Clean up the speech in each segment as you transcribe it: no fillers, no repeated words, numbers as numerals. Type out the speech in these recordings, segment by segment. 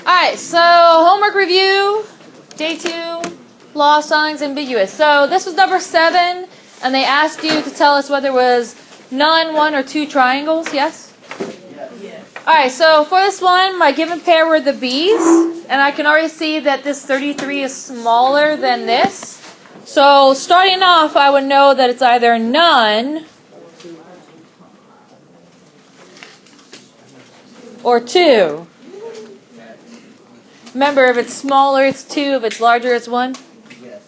Alright, so homework review, day 2, law, signs, ambiguous. So this was number 7, and they asked you to tell us whether it was none, 1, or 2 triangles, yes? Yes. Alright, so for this one, my given pair were the B's, and I can already see that this 33 is smaller than this. So starting off, I would know that it's either none or 2. Remember, if it's smaller, it's 2. If it's larger, it's 1. Yes.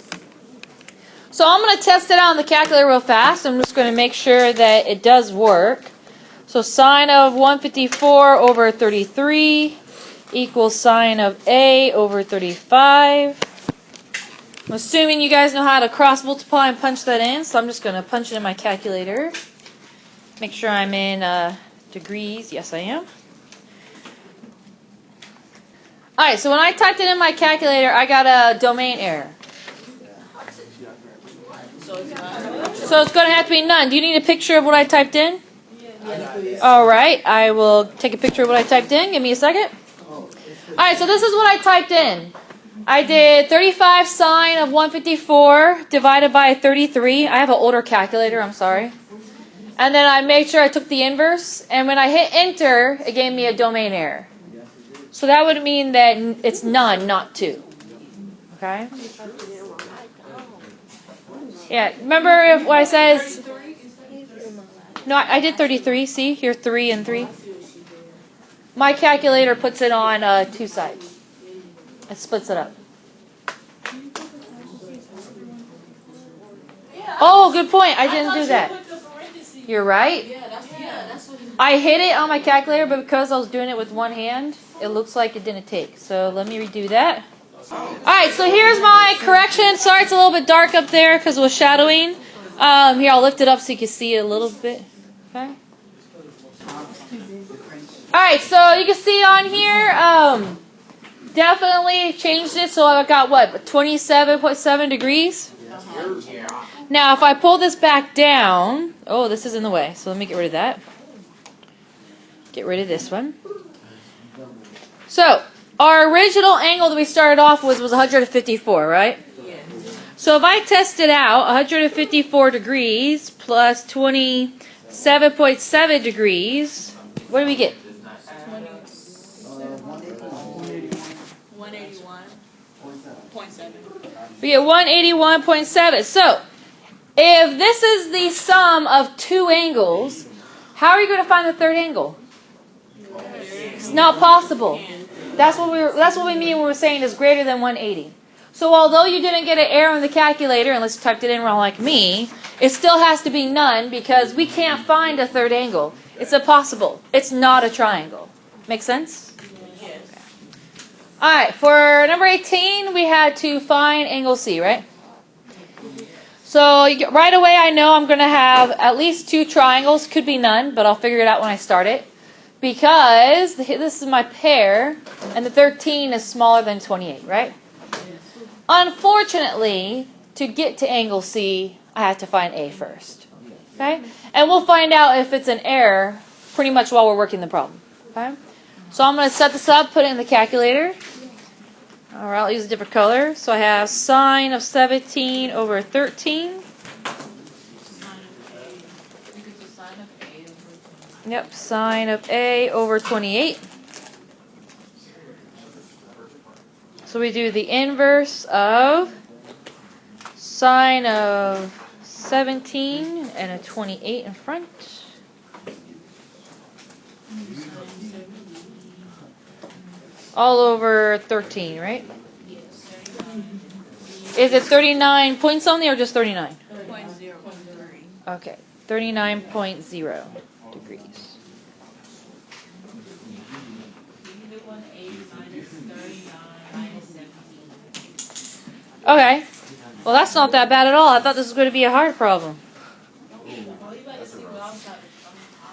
So I'm going to test it out on the calculator real fast. I'm just going to make sure that it does work. So sine of 154 over 33 equals sine of A over 35. I'm assuming you guys know how to cross multiply and punch that in, so I'm just going to punch it in my calculator. Make sure I'm in degrees. Yes, I am. Alright, so when I typed it in my calculator, I got a domain error. So it's going to have to be none. Do you need a picture of what I typed in? Yes. Alright, I will take a picture of what I typed in. Give me a second. Alright, so this is what I typed in. I did 35 sine of 154 divided by 33. I have an older calculator, I'm sorry. And then I made sure I took the inverse. And when I hit enter, it gave me a domain error. So that would mean that it's none, not 2. Okay? Yeah, remember what I said? No, I did 33. See? Here, 3 and 3. My calculator puts it on 2 sides. It splits it up. Oh, good point. I didn't do that. You're right. I hit it on my calculator, but because I was doing it with one hand, it looks like it didn't take. So let me redo that. Alright, so here's my correction. Sorry it's a little bit dark up there because it was shadowing. Here, I'll lift it up so you can see it a little bit. Okay. Alright, so you can see on here, definitely changed it. So I got what? 27.7 degrees? Now, if I pull this back down, oh, this is in the way. So let me get rid of that. Get rid of this one. So, our original angle that we started off with was 154, right? Yes. So if I test it out, 154 degrees plus 27.7 degrees, what do we get? 181.7. We get 181.7. So, if this is the sum of 2 angles, how are you going to find the third angle? It's not possible. That's what we mean when we're saying it's greater than 180. So although you didn't get an error in the calculator, unless you typed it in wrong like me, it still has to be none because we can't find a third angle. It's impossible. It's not a triangle. Make sense? Yes. Okay. Alright, for number 18, we had to find angle C, right? So right away I know I'm going to have at least 2 triangles. Could be none, but I'll figure it out when I start it. Because this is my pair, and the 13 is smaller than 28, right? Unfortunately, to get to angle C, I have to find A first. Okay? And we'll find out if it's an error pretty much while we're working the problem. Okay? So I'm going to set this up, put it in the calculator. All right, I'll use a different color. So I have sine of 17 over 13. Yep, sine of A over 28. So we do the inverse of sine of 17 and a 28 in front. All over 13, right? Is it 39 point something or just 39? 39.0. Okay, 39.0 degrees. Okay. Well, that's not that bad at all. I thought this was going to be a hard problem.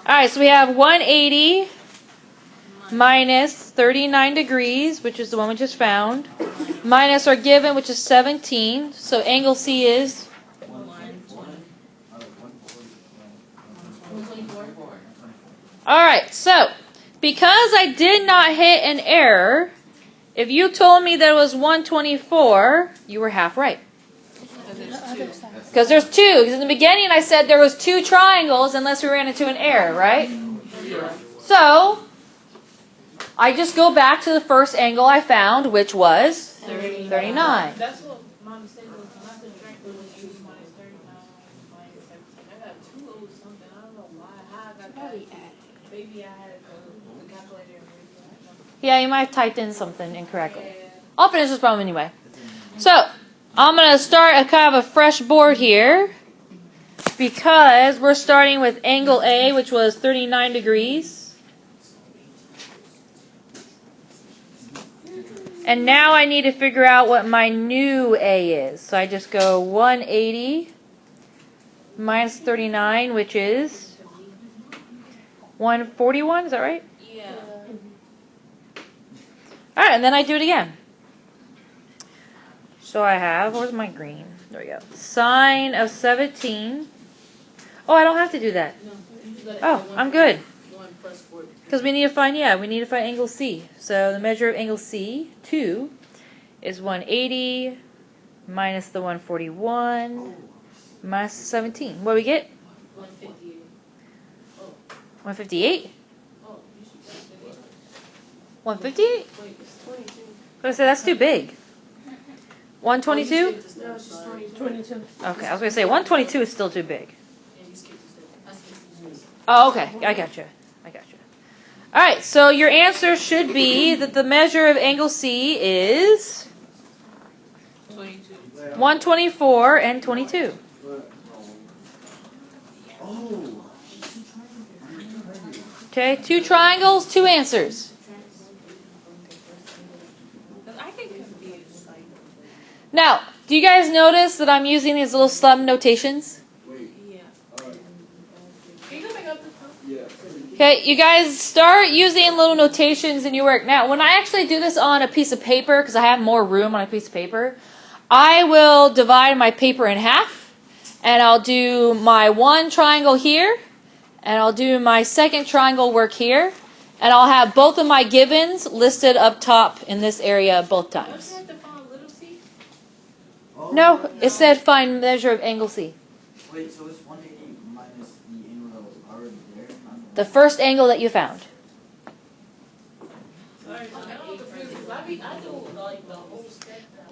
Alright, so we have 180 minus 39 degrees, which is the one we just found, minus our given, which is 17. So angle C is? Alright, so because I did not hit an error, If you told me there was 124, you were half right. Because there's two. Because in the beginning I said there was two triangles unless we ran into an error, right? So, I just go back to the first angle I found, which was 39. That's what Mom said was not the drink was -39 minus 17. I got 2 something. I don't know why. How I got that. Maybe I had the calculator. Yeah, you might have typed in something incorrectly. I'll finish this problem anyway. So, I'm going to start a kind of a fresh board here because we're starting with angle A, which was 39 degrees. And now I need to figure out what my new A is. So I just go 180 minus 39, which is 141. Is that right? Yeah. All right, and then I do it again. So I have, where's my green? There we go. Sine of 17. Oh, I don't have to do that. Oh, I'm good. Because we need to find, we need to find angle C. So the measure of angle C, 2, is 180 minus the 141 minus 17. What do we get? 158. 158? 158? I say that's too big. 122? No, it's just 22. Okay, I was going to say 122 is still too big. Oh, okay. I got you. All right, so your answer should be that the measure of angle C is 124 and 22. Okay, 2 triangles, 2 answers. Now, do you guys notice that I'm using these little slum notations? Okay, you guys start using little notations in your work. Now, when I actually do this on a piece of paper, because I have more room on a piece of paper, I will divide my paper in half, and I'll do my one triangle here, and I'll do my second triangle work here, and I'll have both of my givens listed up top in this area both times. No, it said find measure of angle C. Wait, so it's 180 minus the angle that was already there? The first angle that you found.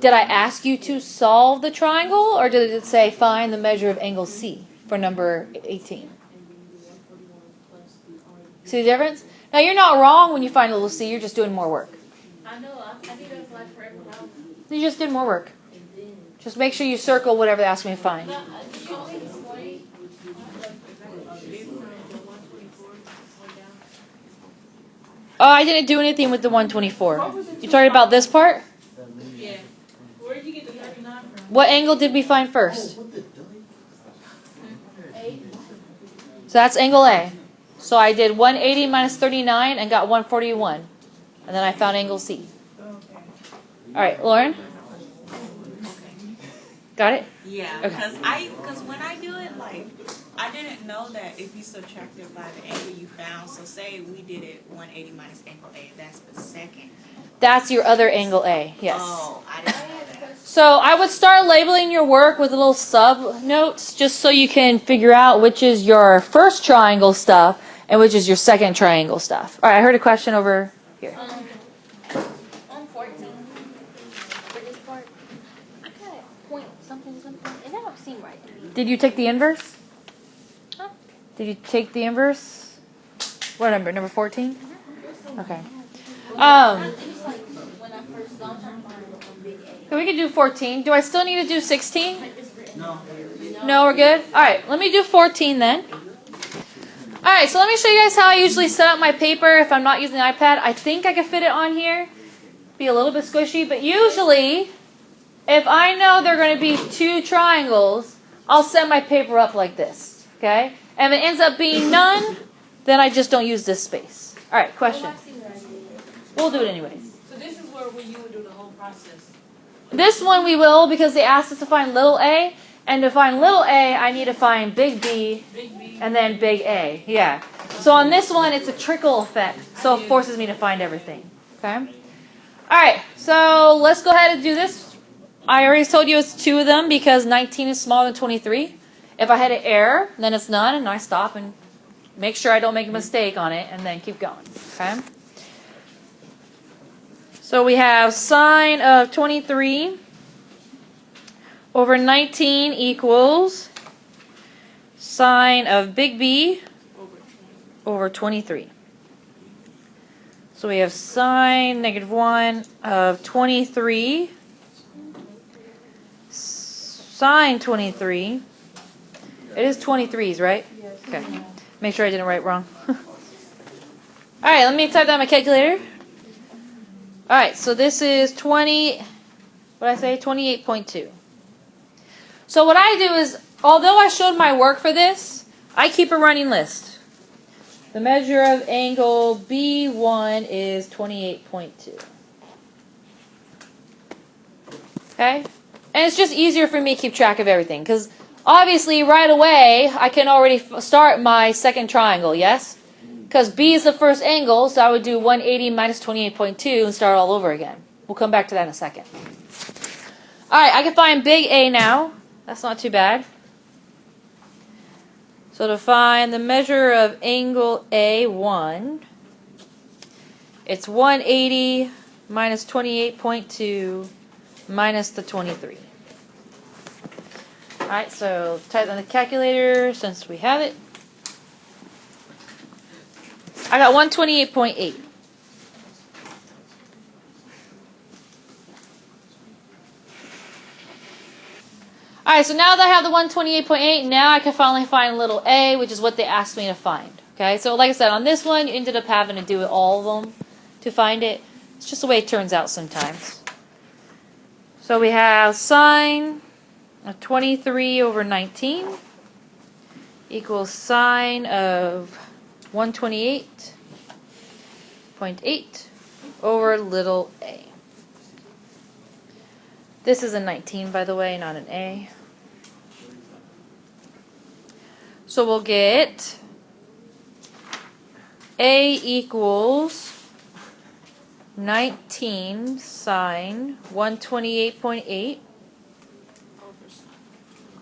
Did I ask you to solve the triangle, or did it say find the measure of angle C for number 18? See the difference? Now, you're not wrong when you find a little C. You're just doing more work. I know. I think that's like for everyone else. You just did more work. Just make sure you circle whatever they ask me to find. Oh, I didn't do anything with the 124. You talking about this part? Yeah. Where did you get the 39 from? What angle did we find first? So that's angle A. So I did 180 minus 39 and got 141. And then I found angle C. All right, Lauren? Got it? Yeah, Okay. because when I do it, like, I didn't know that if you subtracted by the angle you found, so say we did it 180 minus angle A, that's the second. That's your other angle A, yes. Oh, I didn't know that. So I would start labeling your work with little sub notes just so you can figure out which is your first triangle stuff and which is your second triangle stuff. All right, I heard a question over here. On 14, for this part, I got point something. It don't seem right to me. Did you take the inverse? Huh? Did you take the inverse? What number? Number 14? Okay. It was like when I first got on big A. Okay, we can do 14. Do I still need to do 16? No. No, we're good? All right, let me do 14 then. All right, so let me show you guys how I usually set up my paper if I'm not using the iPad. I think I can fit it on here. Be a little bit squishy, but usually if I know there are going to be 2 triangles, I'll set my paper up like this, okay? And if it ends up being none, then I just don't use this space. All right, question. We'll do it anyways. So this is where you would do the whole process. This one we will because they asked us to find little a. And to find little a, I need to find big B and then big A. Yeah. So on this one, it's a trickle effect. So it forces me to find everything. Okay? All Alright, so let's go ahead and do this. I already told you it's 2 of them because 19 is smaller than 23. If I had an error, then it's none, and I stop and make sure I don't make a mistake on it, and then keep going. Okay? So we have sine of 23 over 19 equals sine of big B over 23. So we have sine -1 of 23, sine 23. It is 23s, right? Yes. Okay. Make sure I didn't write wrong. Alright, let me type that on my calculator. Alright, so this is 28.2. So what I do is, although I showed my work for this, I keep a running list. The measure of angle B1 is 28.2. Okay? And it's just easier for me to keep track of everything, because obviously right away I can already start my second triangle, yes? Because B is the first angle, so I would do 180 minus 28.2 and start all over again. We'll come back to that in a second. Alright, I can find big A now. That's not too bad. So to find the measure of angle A1, it's 180 minus 28.2 minus the 23. Alright, so type on the calculator since we have it. I got 128.8. Alright, so now that I have the 128.8, now I can finally find little a, which is what they asked me to find. Okay, so like I said, on this one, you ended up having to do all of them to find it. It's just the way it turns out sometimes. So we have sine of 23 over 19 equals sine of 128.8 over little a. This is a 19, by the way, not an A. So we'll get A equals 19 sine 128.8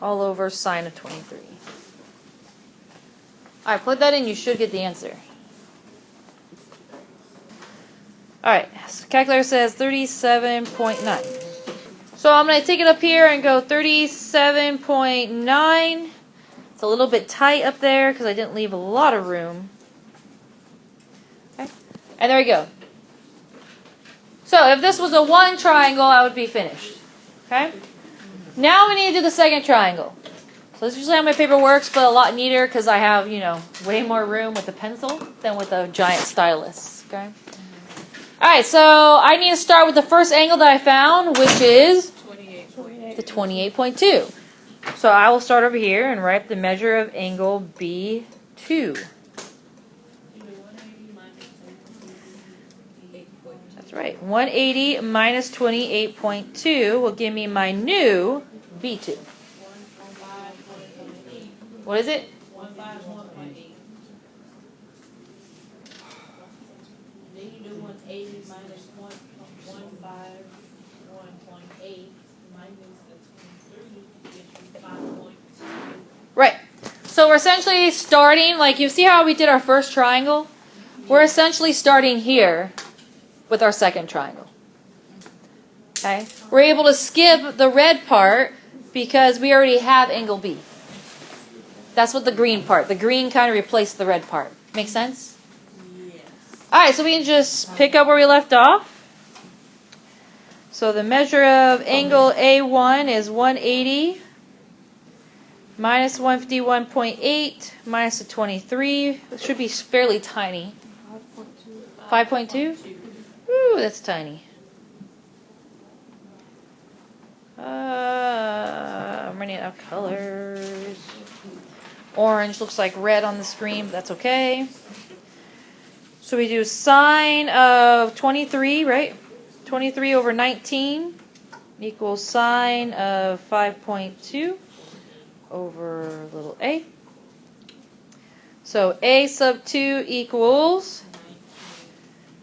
all over sine of 23. Alright, plug that in, you should get the answer. Alright, so calculator says 37.9. So I'm going to take it up here and go 37.9. It's a little bit tight up there because I didn't leave a lot of room. Okay, and there we go. So if this was a 1 triangle, I would be finished. Okay. Now we need to do the second triangle. So this is usually how my paper works, but a lot neater because I have, way more room with a pencil than with a giant stylus. Okay. Alright, so I need to start with the first angle that I found, which is the 28.2. So I will start over here and write the measure of angle B2. That's right. 180 minus 28.2 will give me my new B2. What is it? 151.8. Then you do 180 minus 151.8 minus the 23 gives you 5.2. Right. So we're essentially starting, like you see how we did our first triangle? We're essentially starting here with our second triangle. Okay? We're able to skip the red part because we already have angle B. That's what the green part. The green kind of replaced the red part. Make sense? Yes. Alright, so we can just pick up where we left off. So the measure of angle A1 is 180 minus 151.8 minus the 23. It should be fairly tiny. 5.2? Ooh, that's tiny. I'm running out of colors. Orange looks like red on the screen, but that's okay. So we do sine of 23, right? 23 over 19 equals sine of 5.2 over little a. So a sub 2 equals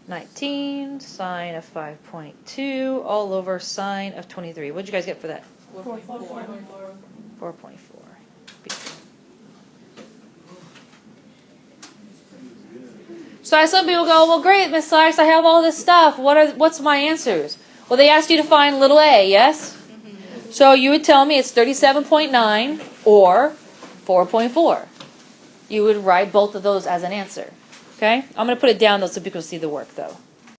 19 sine of 5.2 all over sine of 23. What did you guys get for that? 4.4. So I some people go, well, great, Miss Sykes, I have all this stuff. What's my answers? Well, they asked you to find little a, yes? So you would tell me it's 37.9 or 4.4. You would write both of those as an answer. Okay? I'm going to put it down, though, so people see the work, though.